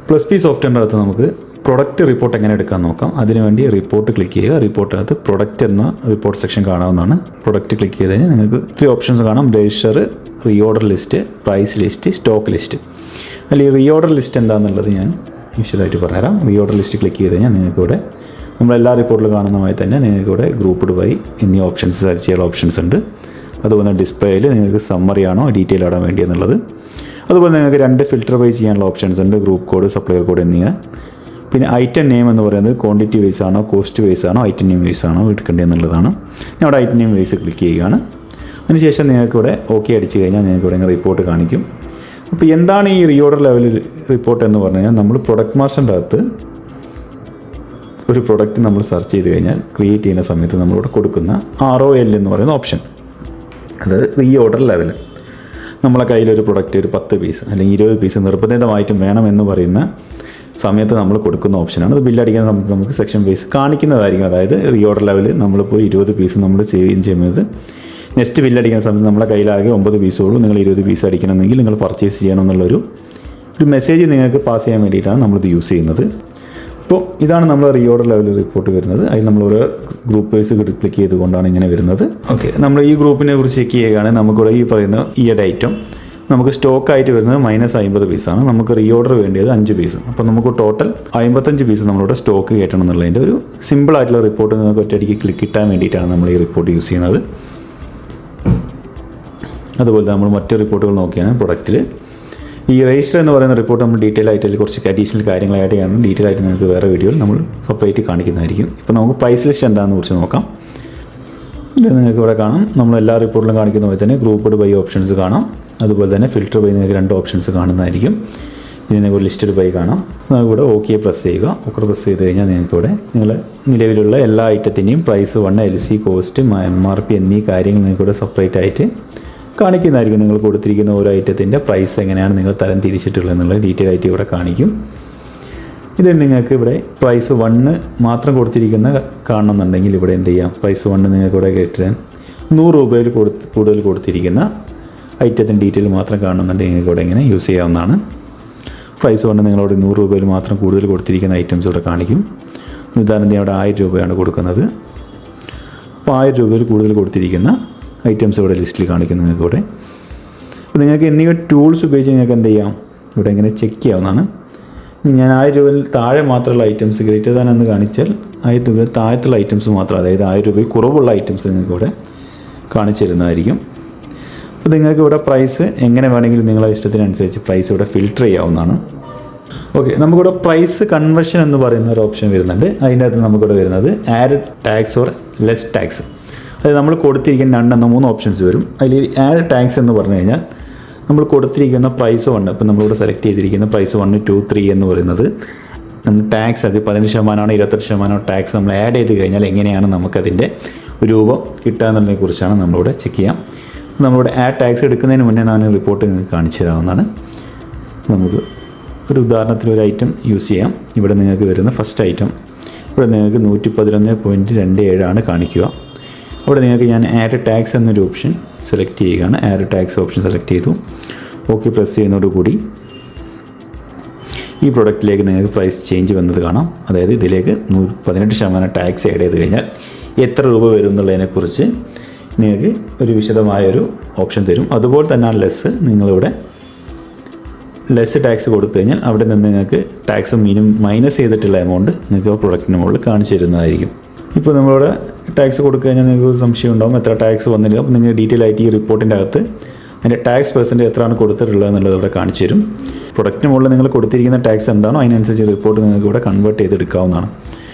Plus P സോഫ്റ്റ്വെയറിൻ്റെ അകത്ത് നമുക്ക് product report എങ്ങനെ എടുക്കാൻ നോക്കാം. അതിനുവേണ്ടി റിപ്പോർട്ട് ക്ലിക്ക് ചെയ്യുക. റിപ്പോർട്ടിനകത്ത് പ്രൊഡക്റ്റ് എന്ന റിപ്പോർട്ട് സെക്ഷൻ കാണാവുന്നതാണ്. പ്രൊഡക്റ്റ് ക്ലിക്ക് ചെയ്ത് കഴിഞ്ഞാൽ നിങ്ങൾക്ക് 3 ഓപ്ഷൻസ് കാണാം. Register, reorder list, price list, stock list. അതിൽ ഈ റീഓർഡർ ലിസ്റ്റ് എന്താണെന്നുള്ളത് ഞാൻ വിശദമായിട്ട് പറഞ്ഞുതരാം. റീഓർഡർ ലിസ്റ്റ് ക്ലിക്ക് ചെയ്ത് കഴിഞ്ഞാൽ നിങ്ങൾക്കിവിടെ നമ്മളെല്ലാ റിപ്പോർട്ടിലും കാണുന്നതുമായി തന്നെ നിങ്ങൾക്കിവിടെ ഗ്രൂപ്പ്ഡ് ബൈ എന്നീ ഓപ്ഷൻസ് സെർച്ച് ചെയ്യാനുള്ള ഓപ്ഷൻസ് ഉണ്ട്. അതുപോലെ ഡിസ്പ്ലേയിൽ നിങ്ങൾക്ക് സമ്മറി ആണോ ഡീറ്റെയിൽ ആണോ വേണ്ടിയെന്നുള്ളത്. അതുപോലെ നിങ്ങൾക്ക് 2 ഫിൽറ്റർ ബൈ ചെയ്യാനുള്ള ഓപ്ഷൻസ് ഉണ്ട്, ഗ്രൂപ്പ് കോഡ്, സപ്ലയർ കോഡ് എന്നിവ. പിന്നെ ഐറ്റം നെയിം എന്ന് പറയുന്നത് ക്വാണ്ടിറ്റി വൈസ് ആണോ കോസ്റ്റ് വൈസ് ആണോ ഐറ്റം നെയിം വൈസ് ആണോ എടുക്കേണ്ടതെന്നുള്ളതാണ്. ഞാൻ അവിടെ ഐറ്റം നെയിം വൈസ് ക്ലിക്ക് ചെയ്യുകയാണ്. അതിനുശേഷം നിങ്ങൾക്കിവിടെ ഓക്കെ അടിച്ച് കഴിഞ്ഞാൽ നിങ്ങൾക്കിവിടെ ഇങ്ങനെ റിപ്പോർട്ട് കാണിക്കും. അപ്പോൾ എന്താണ് ഈ റീഓർഡർ ലെവൽ റിപ്പോർട്ട് എന്ന് പറഞ്ഞു കഴിഞ്ഞാൽ, നമ്മൾ പ്രൊഡക്റ്റ് മാസ്റ്ററിൻ്റെ അകത്ത് ഒരു പ്രൊഡക്റ്റ് നമ്മൾ സെർച്ച് ചെയ്ത് കഴിഞ്ഞാൽ ക്രിയേറ്റ് ചെയ്യുന്ന സമയത്ത് നമ്മളിവിടെ കൊടുക്കുന്ന ROL എന്ന് പറയുന്ന ഓപ്ഷൻ, അതായത് റീഓർഡർ ലെവൽ. നമ്മളെ കയ്യിലൊരു പ്രൊഡക്റ്റ് ഒരു 10 പീസ് അല്ലെങ്കിൽ 20 പീസ് നിർബന്ധിതമായിട്ടും വേണമെന്ന് പറയുന്ന സമയത്ത് നമ്മൾ കൊടുക്കുന്ന ഓപ്ഷനാണ്. അത് ബില്ലടിക്കുന്ന സമയത്ത് നമുക്ക് സെക്ഷൻ വൈസ് കാണിക്കുന്നതായിരിക്കും. അതായത് റീഓർഡർ ലെവൽ നമ്മളിപ്പോൾ 20 പീസ് നമ്മൾ സേവ് ചെയ്യുന്നത്, നെക്സ്റ്റ് ബില്ലടിക്കുന്ന സമയത്ത് നമ്മളെ കയ്യിലാകെ 9 പീസുള്ളൂ, നിങ്ങൾ 20 പീസ് അടിക്കണമെങ്കിൽ നിങ്ങൾ പർച്ചേസ് ചെയ്യണമെന്നുള്ളൊരു മെസ്സേജ് നിങ്ങൾക്ക് പാസ് ചെയ്യാൻ വേണ്ടിയിട്ടാണ് നമ്മളിത് യൂസ് ചെയ്യുന്നത്. അപ്പോൾ ഇതാണ് നമ്മൾ റീഓർഡർ ലെവൽ റിപ്പോർട്ട് വരുന്നത്. അതിൽ നമ്മൾ ഒരു ഗ്രൂപ്പ് വൈസ് ക്ലിക്ക് ചെയ്തുകൊണ്ടാണ് ഇങ്ങനെ വരുന്നത്. ഓക്കെ, നമ്മൾ ഈ ഗ്രൂപ്പിനെ കുറിച്ച് ചെക്ക് ചെയ്യുകയാണെങ്കിൽ നമുക്കിവിടെ ഈ പറയുന്ന ഈയുടെ ഐറ്റം നമുക്ക് സ്റ്റോക്കായിട്ട് വരുന്നത് -50 പീസാണ്. നമുക്ക് റീഓർഡർ വേണ്ടിയത് 5 പീസ്. അപ്പോൾ നമുക്ക് ടോട്ടൽ 55 പീസ് നമ്മളിവിടെ സ്റ്റോക്ക് കയറ്റണം എന്നുള്ളതിൻ്റെ ഒരു സിമ്പിളായിട്ടുള്ള റിപ്പോർട്ട് നിങ്ങൾക്ക് ഒറ്റയടിക്ക് കിട്ടാൻ വേണ്ടിയിട്ടാണ് നമ്മൾ ഈ റിപ്പോർട്ട് യൂസ് ചെയ്യുന്നത്. അതുപോലെ നമ്മൾ മറ്റു റിപ്പോർട്ടുകൾ നോക്കിയാണ് പ്രൊഡക്റ്റിൽ ഈ രജിസ്റ്റർ എന്ന് പറയുന്ന റിപ്പോർട്ട് നമ്മൾ ഡീറ്റെയിൽ ആയിട്ട് അതിൽ കുറച്ച് അഡീഷണൽ കാര്യങ്ങളായിട്ടാണ് ഡീറ്റെയിൽ ആയിട്ട് നിങ്ങൾക്ക് വേറെ വീഡിയോയിൽ നമ്മൾ സെപ്പറേറ്റ് കാണിക്കുന്നതായിരിക്കും. ഇപ്പോൾ നമുക്ക് പ്രൈസ് ലിസ്റ്റ് എന്താണെന്ന് കുറിച്ച് നോക്കാം. ഇത് നിങ്ങൾക്ക് ഇവിടെ കാണാം. നമ്മൾ എല്ലാ റിപ്പോർട്ടിലും കാണിക്കുന്ന പോലെ തന്നെ ഗ്രൂപ്പ്ഡ് ബൈ ഓപ്ഷൻസ് കാണാം. അതുപോലെ തന്നെ ഫിൽറ്റർ ബൈ നിങ്ങൾക്ക് 2 ഓപ്ഷൻസ് കാണുന്നതായിരിക്കും. പിന്നെ നിങ്ങൾക്ക് ലിസ്റ്റഡ് ബൈ കാണാം. നമുക്കിവിടെ ഓക്കെ പ്രസ് ചെയ്യുക. ഓക്കെ പ്രസ് ചെയ്ത് കഴിഞ്ഞാൽ നിങ്ങൾക്കിവിടെ നിങ്ങൾ നിലവിലുള്ള എല്ലാ ഐറ്റത്തിൻ്റെയും പ്രൈസ്, LC, കോസ്റ്റ്, MRP എന്നീ കാര്യങ്ങൾ നിങ്ങൾക്കിവിടെ സെപ്പറേറ്റ് ആയിട്ട് കാണിക്കുന്നതായിരിക്കും. നിങ്ങൾ കൊടുത്തിരിക്കുന്ന ഓരോ ഐറ്റത്തിൻ്റെ പ്രൈസ് എങ്ങനെയാണ് നിങ്ങൾ തരം തിരിച്ചിട്ടുള്ളത് എന്നുള്ളത് ഡീറ്റെയിൽ ആയിട്ട് ഇവിടെ കാണിക്കും. ഇത് നിങ്ങൾക്ക് ഇവിടെ പ്രൈസ് 1 മാത്രം കൊടുത്തിരിക്കുന്ന കാണണമെന്നുണ്ടെങ്കിൽ ഇവിടെ എന്ത് ചെയ്യാം, പ്രൈസ് 1 നിങ്ങൾക്ക് ഇവിടെ കയറ്റാൻ 100 രൂപയിൽ കൂടുതൽ കൊടുത്തിരിക്കുന്ന ഐറ്റത്തിൻ്റെ ഡീറ്റെയിൽ മാത്രം കാണുന്നുണ്ടെങ്കിൽ നിങ്ങൾക്ക് ഇവിടെ ഇങ്ങനെ യൂസ് ചെയ്യാവുന്നതാണ്. പ്രൈസ് 1 നിങ്ങളോട് 100 രൂപയിൽ മാത്രം കൂടുതൽ കൊടുത്തിരിക്കുന്ന ഐറ്റംസ് ഇവിടെ കാണിക്കും. ഉദാഹരണത്തിന് അവിടെ 1000 രൂപയാണ് കൊടുക്കുന്നത്. അപ്പോൾ 1000 രൂപയിൽ കൂടുതൽ കൊടുത്തിരിക്കുന്ന ഐറ്റംസ് ഇവിടെ ലിസ്റ്റിൽ കാണിക്കുന്നു നിങ്ങൾക്ക് ഇവിടെ. അപ്പോൾ നിങ്ങൾക്ക് എന്നിവ ടൂൾസ് ഉപയോഗിച്ച് നിങ്ങൾക്ക് എന്ത് ചെയ്യാം, ഇവിടെ ഇങ്ങനെ ചെക്ക് ചെയ്യാവുന്നതാണ്. ഞാൻ 1000 രൂപയിൽ താഴെ മാത്രമുള്ള ഐറ്റംസ് ഗ്രേറ്റർ ദാൻ എന്ന് കാണിച്ചാൽ 1000 രൂപയിൽ താഴത്തുള്ള ഐറ്റംസ് മാത്രം, അതായത് 1000 രൂപയിൽ കുറവുള്ള ഐറ്റംസ് നിങ്ങൾക്ക് ഇവിടെ കാണിച്ചു തരുന്നതായിരിക്കും. അപ്പോൾ നിങ്ങൾക്ക് ഇവിടെ പ്രൈസ് എങ്ങനെ വേണമെങ്കിലും നിങ്ങളെ ഇഷ്ടത്തിനനുസരിച്ച് പ്രൈസ് ഇവിടെ ഫിൽറ്റർ ചെയ്യാവുന്നതാണ്. ഓക്കെ, നമുക്കിവിടെ പ്രൈസ് കൺവേർഷൻ എന്ന് പറയുന്ന ഒരു ഓപ്ഷൻ വരുന്നുണ്ട്. അതിൻ്റെ അകത്ത് നമുക്കിവിടെ വരുന്നത് add tax or less tax. അതായത് നമ്മൾ കൊടുത്തിരിക്കുന്ന 3 ഓപ്ഷൻസ് വരും. അതിൽ ആഡ് ടാക്സ് എന്ന് പറഞ്ഞു കഴിഞ്ഞാൽ നമ്മൾ കൊടുത്തിരിക്കുന്ന പ്രൈസ് 1, ഇപ്പം നമ്മളിവിടെ സെലക്ട് ചെയ്തിരിക്കുന്ന പ്രൈസ് 1, 2, 3 എന്ന് പറയുന്നത് നമ്മൾ ടാക്സ് അത് 15% 28% ടാക്സ് നമ്മൾ ആഡ് ചെയ്ത് കഴിഞ്ഞാൽ എങ്ങനെയാണ് നമുക്കതിൻ്റെ രൂപം കിട്ടുക എന്നുള്ളതിനെക്കുറിച്ചാണ് നമ്മളിവിടെ ചെക്ക് ചെയ്യാം. നമ്മളിവിടെ ആഡ് ടാക്സ് എടുക്കുന്നതിന് മുന്നേ ഞാൻ റിപ്പോർട്ട് നിങ്ങൾക്ക് കാണിച്ചു തരാവുന്നതാണ്. നമുക്ക് ഒരു ഉദാഹരണത്തിൽ ഒരു ഐറ്റം യൂസ് ചെയ്യാം. ഇവിടെ നിങ്ങൾക്ക് വരുന്ന ഫസ്റ്റ് ഐറ്റം ഇവിടെ നിങ്ങൾക്ക് 111.27 കാണിക്കുക. അവിടെ നിങ്ങൾക്ക് ഞാൻ ആഡ് ടാക്സ് എന്നൊരു ഓപ്ഷൻ സെലക്ട് ചെയ്യുകയാണ്. ആഡ് ടാക്സ് ഓപ്ഷൻ സെലക്ട് ചെയ്തു. ഓക്കെ പ്രസ് ചെയ്യുന്നതോടുകൂടി ഈ പ്രൊഡക്റ്റിലേക്ക് നിങ്ങൾക്ക് പ്രൈസ് ചേഞ്ച് വന്നത് കാണാം. അതായത് ഇതിലേക്ക് 18% ടാക്സ് ആഡ് ചെയ്ത് കഴിഞ്ഞാൽ എത്ര രൂപ വരും എന്നുള്ളതിനെക്കുറിച്ച് നിങ്ങൾക്ക് ഒരു വിശദമായൊരു ഓപ്ഷൻ തരും. അതുപോലെ തന്നെ ലെസ്, നിങ്ങളിവിടെ ലെസ് ടാക്സ് കൊടുത്തു കഴിഞ്ഞാൽ അവിടെ നിന്ന് നിങ്ങൾക്ക് ടാക്സ് മൈനസ് ചെയ്തിട്ടുള്ള എമൗണ്ട് നിങ്ങൾക്ക് പ്രൊഡക്റ്റിന് മുകളിൽ കാണിച്ചു തരുന്നതായിരിക്കും. ഇപ്പോൾ നമ്മളിവിടെ ടാക്സ് കൊടുത്തു കഴിഞ്ഞാൽ നിങ്ങൾക്ക് ഒരു സംശയം ഉണ്ടാകും എത്ര ടാക്സ് വന്നില്ല. അപ്പോൾ നിങ്ങൾ ഡീറ്റെയിൽ ആയിട്ട് ഈ റിപ്പോർട്ടിൻ്റെ അകത്ത് അതിൻ്റെ ടാക്സ് പെർസെൻറ്റേജ് എത്രയാണ് കൊടുത്തിട്ടുള്ളത് എന്നുള്ളത് ഇവിടെ കാണിച്ചു തരും. പ്രൊഡക്റ്റിന് മുകളിൽ നിങ്ങൾ കൊടുത്തിരിക്കുന്ന ടാക്സ് എന്താണോ അതിനനുസരിച്ച് റിപ്പോർട്ട് നിങ്ങൾക്ക് ഇവിടെ കൺവേർട്ട് ചെയ്തെടുക്കാവുന്നതാണ്.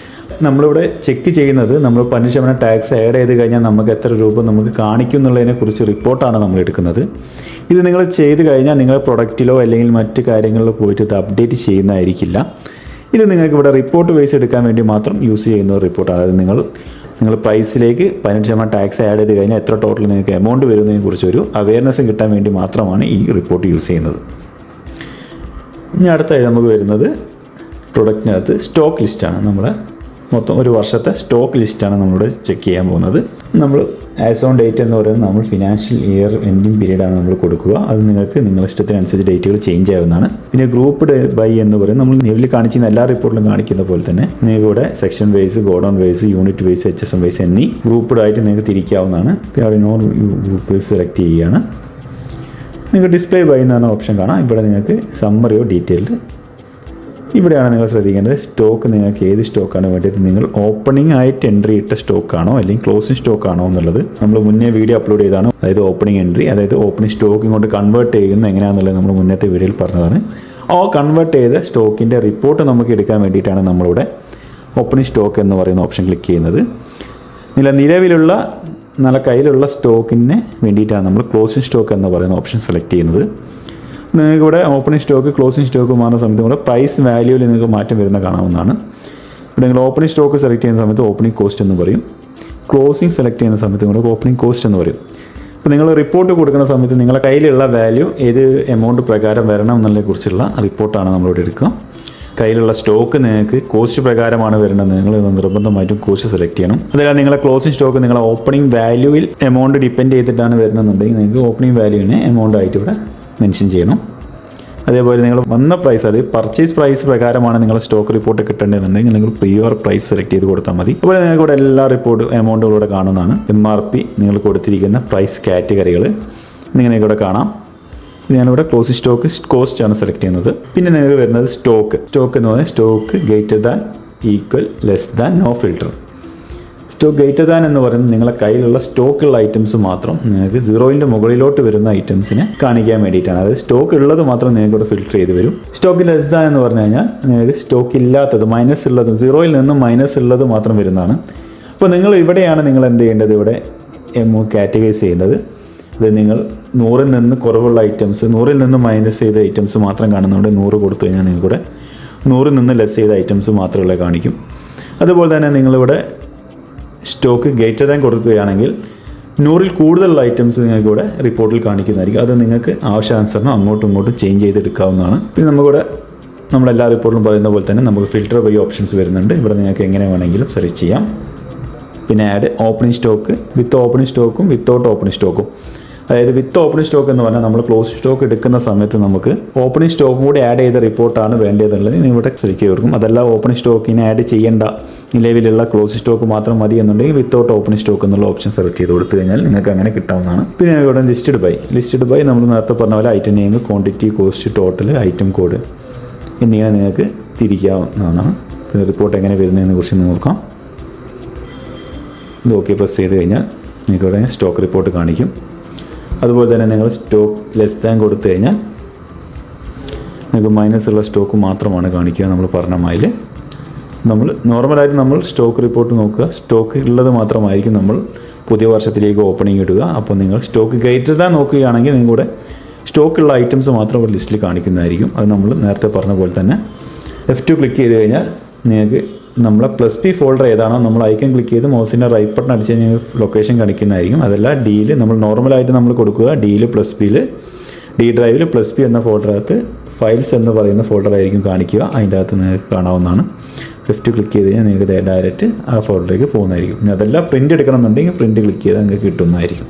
നമ്മളിവിടെ ചെക്ക് ചെയ്യുന്നത് നമ്മൾ 15% ടാക്സ് ആഡ് ചെയ്ത് കഴിഞ്ഞാൽ നമുക്ക് എത്ര രൂപ നമുക്ക് കാണിക്കും എന്നുള്ളതിനെക്കുറിച്ച് റിപ്പോർട്ടാണ് നമ്മൾ എടുക്കുന്നത്. ഇത് നിങ്ങൾ ചെയ്ത് കഴിഞ്ഞാൽ നിങ്ങൾ പ്രൊഡക്റ്റിലോ അല്ലെങ്കിൽ മറ്റ് കാര്യങ്ങളിലോ പോയിട്ട് ഇത് അപ്ഡേറ്റ് ചെയ്യുന്നതായിരിക്കില്ല. ഇത് നിങ്ങൾക്ക് ഇവിടെ റിപ്പോർട്ട് വൈസ് എടുക്കാൻ വേണ്ടി മാത്രം യൂസ് ചെയ്യുന്ന ഒരു റിപ്പോർട്ടാണ്. അതായത് നിങ്ങൾ പ്രൈസിലേക്ക് 15% ടാക്സ് ആഡ് ചെയ്ത് കഴിഞ്ഞാൽ എത്ര ടോട്ടൽ നിങ്ങൾക്ക് എമൗണ്ട് വരുന്നതിനെക്കുറിച്ച് ഒരു അവയർനെസ് കിട്ടാൻ വേണ്ടി മാത്രമാണ് ഈ റിപ്പോർട്ട് യൂസ് ചെയ്യുന്നത്. ഇനി അടുത്തായി നമുക്ക് വരുന്നത് പ്രൊഡക്റ്റിനകത്ത് സ്റ്റോക്ക് ലിസ്റ്റാണ്. നമ്മൾ മൊത്തം ഒരു വർഷത്തെ സ്റ്റോക്ക് ലിസ്റ്റാണ് നമ്മളിവിടെ ചെക്ക് ചെയ്യാൻ പോകുന്നത്. നമ്മൾ ആസ് ഓൺ ഡേറ്റ് എന്ന് പറയുന്നത് നമ്മൾ ഫിനാൻഷ്യൽ ഇയർ എൻഡിങ് പീരീഡാണ് നമ്മൾ കൊടുക്കുക. അത് നിങ്ങൾക്ക് നിങ്ങളുടെ ഇഷ്ടത്തിനനുസരിച്ച് ഡേറ്റുകൾ ചേഞ്ച് ആവുന്നതാണ്. പിന്നെ ഗ്രൂപ്പ്ഡ് ബൈ എന്ന് പറയുന്നത് നമ്മൾ നിലവിൽ കാണിക്കുന്ന എല്ലാ റിപ്പോർട്ടിലും കാണിക്കുന്ന പോലെ തന്നെ നിങ്ങൾക്ക് ഇവിടെ section wise, godown wise, unit wise, HSM wise എന്നീ ഗ്രൂപ്പ്ഡ് ആയിട്ട് നിങ്ങൾക്ക് തിരിക്കാവുന്നതാണ്. ഗ്രൂപ്പ് സെലക്ട് ചെയ്യുകയാണ്. നിങ്ങൾക്ക് ഡിസ്പ്ലേ ബൈ എന്ന ഓപ്ഷൻ കാണാം. ഇവിടെ നിങ്ങൾക്ക് സമ്മറിയോ ഡീറ്റെയിൽഡ് ഇവിടെയാണ് നിങ്ങൾ ശ്രദ്ധിക്കേണ്ടത്. സ്റ്റോക്ക് നിങ്ങൾക്ക് ഏത് സ്റ്റോക്കാണ് വേണ്ടത്, നിങ്ങൾ ഓപ്പണിംഗ് ആയിട്ട് എൻട്രി ഇട്ട സ്റ്റോക്കാണോ അല്ലെങ്കിൽ ക്ലോസിംഗ് സ്റ്റോക്കാണോ എന്നുള്ളത് നമ്മൾ മുന്നേ വീഡിയോ അപ്ലോഡ് ചെയ്താണ്. അതായത് ഓപ്പണിംഗ് എൻട്രി, അതായത് ഓപ്പണിംഗ് സ്റ്റോക്ക് ഇങ്ങോട്ട് കൺവേർട്ട് ചെയ്യുന്നത് എങ്ങനെയാണെന്നുള്ളത് നമ്മൾ മുന്നത്തെ വീഡിയോയിൽ പറഞ്ഞതാണ്. ആ കൺവേർട്ട് ചെയ്ത സ്റ്റോക്കിൻ്റെ റിപ്പോർട്ട് നമുക്ക് എടുക്കാൻ വേണ്ടിയിട്ടാണ് നമ്മളിവിടെ ഓപ്പണിംഗ് സ്റ്റോക്ക് എന്ന് പറയുന്ന ഓപ്ഷൻ ക്ലിക്ക് ചെയ്യുന്നത്. നിലവിലുള്ള നല്ല കയ്യിലുള്ള സ്റ്റോക്കിന് വേണ്ടിയിട്ടാണ് നമ്മൾ ക്ലോസിംഗ് സ്റ്റോക്ക് എന്ന് പറയുന്ന ഓപ്ഷൻ സെലക്ട് ചെയ്യുന്നത്. നിങ്ങൾക്ക് ഇവിടെ ഓപ്പണിംഗ് സ്റ്റോക്ക്, ക്ലോസിംഗ് സ്റ്റോക്ക് മാറുന്ന സമയത്ത് കൂടെ പ്രൈസ് വാല്യൂവിൽ നിങ്ങൾക്ക് മാറ്റം വരുന്ന കാണാവുന്നതാണ്. ഇവിടെ നിങ്ങൾ ഓപ്പണിംഗ് സ്റ്റോക്ക് സെലക്ട് ചെയ്യുന്ന സമയത്ത് ഓപ്പണിംഗ് കോസ്റ്റ് എന്ന് പറയും. ക്ലോസിംഗ് സെലക്ട് ചെയ്യുന്ന സമയത്ത് കൂടെ ഓപ്പണിംഗ് കോസ്റ്റ് എന്ന് പറയും. അപ്പോൾ നിങ്ങൾ റിപ്പോർട്ട് കൊടുക്കുന്ന സമയത്ത് നിങ്ങളുടെ കയ്യിലുള്ള വാല്യൂ ഏത് എമൗണ്ട് പ്രകാരം വരണം എന്നുള്ളതിനെക്കുറിച്ചുള്ള റിപ്പോർട്ടാണ് നമ്മളിവിടെ എടുക്കുക. കയ്യിലുള്ള സ്റ്റോക്ക് നിങ്ങൾക്ക് കോസ്റ്റ് പ്രകാരമാണ് വരേണ്ടത്. നിങ്ങൾ നിർബന്ധമായിട്ടും കോസ്റ്റ് സെലക്ട് ചെയ്യണം. അതല്ല നിങ്ങളെ ക്ലോസിംഗ് സ്റ്റോക്ക് നിങ്ങളെ ഓപ്പണിംഗ് വാല്യൂവിൽ എമൗണ്ട് ഡിപ്പെൻഡ് ചെയ്തിട്ടാണ് വരുന്നതെന്നുണ്ടെങ്കിൽ നിങ്ങൾക്ക് ഓപ്പണിംഗ് വാല്യൂവിനെ എമൗണ്ട് ആയിട്ട് ഇവിടെ മെൻഷൻ ചെയ്യണം. അതേപോലെ നിങ്ങൾ വന്ന പ്രൈസ്, അത് പർച്ചേസ് പ്രൈസ് പ്രകാരമാണ് നിങ്ങളുടെ സ്റ്റോക്ക് റിപ്പോർട്ട് കിട്ടേണ്ടതെന്നുണ്ടെങ്കിൽ നിങ്ങൾ പ്രിയർ പ്രൈസ് സെലക്ട് ചെയ്ത് കൊടുത്താൽ മതി. അതുപോലെ നിങ്ങൾക്ക് ഇവിടെ എല്ലാ റിപ്പോർട്ട് എമൗണ്ടുകളും ഇവിടെ കാണുന്നതാണ്. MRP നിങ്ങൾ കൊടുത്തിരിക്കുന്ന പ്രൈസ് കാറ്റഗറികൾ നിങ്ങൾക്ക് ഇവിടെ കാണാം. ഞാനിവിടെ ക്ലോസിംഗ് സ്റ്റോക്ക് കോസ്റ്റ് ആണ് സെലക്ട് ചെയ്യുന്നത്. പിന്നെ നിങ്ങൾക്ക് വരുന്നത് സ്റ്റോക്ക് എന്ന് പറഞ്ഞാൽ stock greater than, equal, less than, no filter. Stock greater than എന്ന് പറയുന്നത് നിങ്ങളുടെ കയ്യിലുള്ള സ്റ്റോക്കുള്ള ഐറ്റംസ് മാത്രം നിങ്ങൾക്ക് 0ൻ്റെ മുകളിലോട്ട് വരുന്ന ഐറ്റംസിനെ കാണിക്കാൻ വേണ്ടിയിട്ടാണ്. അതായത് സ്റ്റോക്ക് ഉള്ളത് മാത്രം നിങ്ങൾക്ക് ഇവിടെ ഫിൽട്ടർ ചെയ്ത് വരും. സ്റ്റോക്ക് ലെസ് ദാൻ എന്ന് പറഞ്ഞു കഴിഞ്ഞാൽ നിങ്ങൾക്ക് സ്റ്റോക്ക് ഇല്ലാത്തത്, മൈനസ് ഉള്ളത്, 0യിൽ നിന്നും മൈനസ് ഉള്ളത് മാത്രം വരുന്നതാണ്. അപ്പോൾ നിങ്ങൾ ഇവിടെയാണ് നിങ്ങൾ എന്ത് ചെയ്യേണ്ടത്, ഇവിടെ കാറ്റഗറൈസ് ചെയ്യുന്നത്. ഇത് നിങ്ങൾ 100ൽ നിന്ന് കുറവുള്ള ഐറ്റംസ്, 100ൽ നിന്ന് മൈനസ് ചെയ്ത ഐറ്റംസ് മാത്രം കാണുന്നതുകൊണ്ട് 100 കൊടുത്തു കഴിഞ്ഞാൽ നിങ്ങൾക്കിവിടെ 100ൽ നിന്ന് ലെസ് ചെയ്ത ഐറ്റംസ് മാത്രമേ കാണിക്കും. അതുപോലെ തന്നെ നിങ്ങളിവിടെ സ്റ്റോക്ക് ഗ്രേറ്റർ ദാൻ കൊടുക്കുകയാണെങ്കിൽ 100ൽ കൂടുതലുള്ള ഐറ്റംസ് നിങ്ങൾക്ക് ഇവിടെ റിപ്പോർട്ടിൽ കാണിക്കുന്നതായിരിക്കും. അത് നിങ്ങൾക്ക് ആവശ്യാനുസരണം അങ്ങോട്ടും ഇങ്ങോട്ടും ചേഞ്ച് ചെയ്തെടുക്കാവുന്നതാണ്. പിന്നെ നമുക്കിവിടെ നമ്മളെല്ലാ റിപ്പോർട്ടിലും പറയുന്ന പോലെ തന്നെ നമുക്ക് ഫിൽട്ടർ ബൈ ഓപ്ഷൻസ് വരുന്നുണ്ട്. ഇവിടെ നിങ്ങൾക്ക് എങ്ങനെ വേണമെങ്കിലും സെലക്ട് ചെയ്യാം. പിന്നെ add opening stock, with opening സ്റ്റോക്കും വിത്തൗട്ട് ഓപ്പണിംഗ് സ്റ്റോക്കും. അതായത് വിത്ത് ഓപ്പണിംഗ് സ്റ്റോക്ക് എന്ന് പറഞ്ഞാൽ നമ്മൾ ക്ലോസ് സ്റ്റോക്ക് എടുക്കുന്ന സമയത്ത് നമുക്ക് ഓപ്പണിംഗ് സ്റ്റോക്കും കൂടി ആഡ് ചെയ്ത റിപ്പോർട്ടാണ് വേണ്ടതെന്നുള്ളത് ഇവിടെ സെലക്ട് ചെയ്ത് കൊടുക്കും. അതല്ല ഓപ്പണിംഗ് സ്റ്റോക്കിനെ ആഡ് ചെയ്യേണ്ട, നിലവിലുള്ള ക്ലോസ് സ്റ്റോക്ക് മാത്രം മതി എന്നുണ്ടെങ്കിൽ വിത്തൗട്ട് ഓപ്പണിംഗ് സ്റ്റോക്ക് എന്നുള്ള ഓപ്ഷൻ സെലക്ട് ചെയ്ത് കൊടുത്തു കഴിഞ്ഞാൽ നിങ്ങൾക്ക് അങ്ങനെ കിട്ടാവുന്നതാണ്. പിന്നെ ഇവിടെ ലിസ്റ്റഡ് ബൈ നമ്മൾ നേരത്തെ പറഞ്ഞ പോലെ item name, quantity, cost, total, item code എന്നിങ്ങനെ നിങ്ങൾക്ക് തിരിക്കാവുന്നതാണ്. പിന്നെ റിപ്പോർട്ട് എങ്ങനെ വരുന്നതിനെ കുറിച്ച് നോക്കാം. ഇത് ഓക്കെ പ്രസ് ചെയ്ത് കഴിഞ്ഞാൽ നിങ്ങൾക്ക് ഇവിടെ സ്റ്റോക്ക് റിപ്പോർട്ട് കാണിക്കും. അതുപോലെ തന്നെ നിങ്ങൾ സ്റ്റോക്ക് ലെസ് ദാൻ കൊടുത്തു കഴിഞ്ഞാൽ നിങ്ങൾക്ക് മൈനസ് ഉള്ള സ്റ്റോക്ക് മാത്രമാണ് കാണിക്കുക. നമ്മൾ പറഞ്ഞ മാതിൽ നമ്മൾ നോർമലായിട്ട് നമ്മൾ സ്റ്റോക്ക് റിപ്പോർട്ട് നോക്കുക, സ്റ്റോക്ക് ഉള്ളത് മാത്രമായിരിക്കും നമ്മൾ പുതിയ വർഷത്തിലേക്ക് ഓപ്പണിംഗ് ഇടുക. അപ്പോൾ നിങ്ങൾ സ്റ്റോക്ക് ഗ്രേറ്റർ ദാൻ നോക്കുകയാണെങ്കിൽ നിങ്ങളുടെ സ്റ്റോക്കുള്ള ഐറ്റംസ് മാത്രം ഒരു ലിസ്റ്റിൽ കാണിക്കുന്നതായിരിക്കും. അത് നമ്മൾ നേരത്തെ പറഞ്ഞ പോലെ തന്നെ F2 ക്ലിക്ക് ചെയ്ത് കഴിഞ്ഞാൽ നിങ്ങൾക്ക് നമ്മളെ +P ഫോൾഡർ ഏതാണോ നമ്മൾ ഐക്കൺ ക്ലിക്ക് ചെയ്ത് മൗസിൻ്റെ റൈറ്റ് ബട്ടൺ അടിച്ച് കഴിഞ്ഞാൽ ലൊക്കേഷൻ കാണിക്കുന്നതായിരിക്കും. അതല്ല Dയിൽ നമ്മൾ നോർമലായിട്ട് നമ്മൾ കൊടുക്കുക, Dയിൽ +Pയിൽ D ഡ്രൈവിൽ +P എന്ന ഫോൾഡറിനകത്ത് ഫയൽസ് എന്ന് പറയുന്ന ഫോൾഡറായിരിക്കും കാണിക്കുക. അതിൻ്റെ അകത്ത് നിങ്ങൾക്ക് കാണാവുന്നതാണ്. F2 ക്ലിക്ക് ചെയ്ത് കഴിഞ്ഞാൽ നിങ്ങൾക്ക് ഡയറക്റ്റ് ആ ഫോൾഡറിലേക്ക് പോകുന്നതായിരിക്കും. അതല്ല പ്രിൻ്റ് എടുക്കണം എന്നുണ്ടെങ്കിൽ പ്രിൻ്റ് ക്ലിക്ക് ചെയ്താൽ നിങ്ങൾക്ക് കിട്ടുന്നതായിരിക്കും.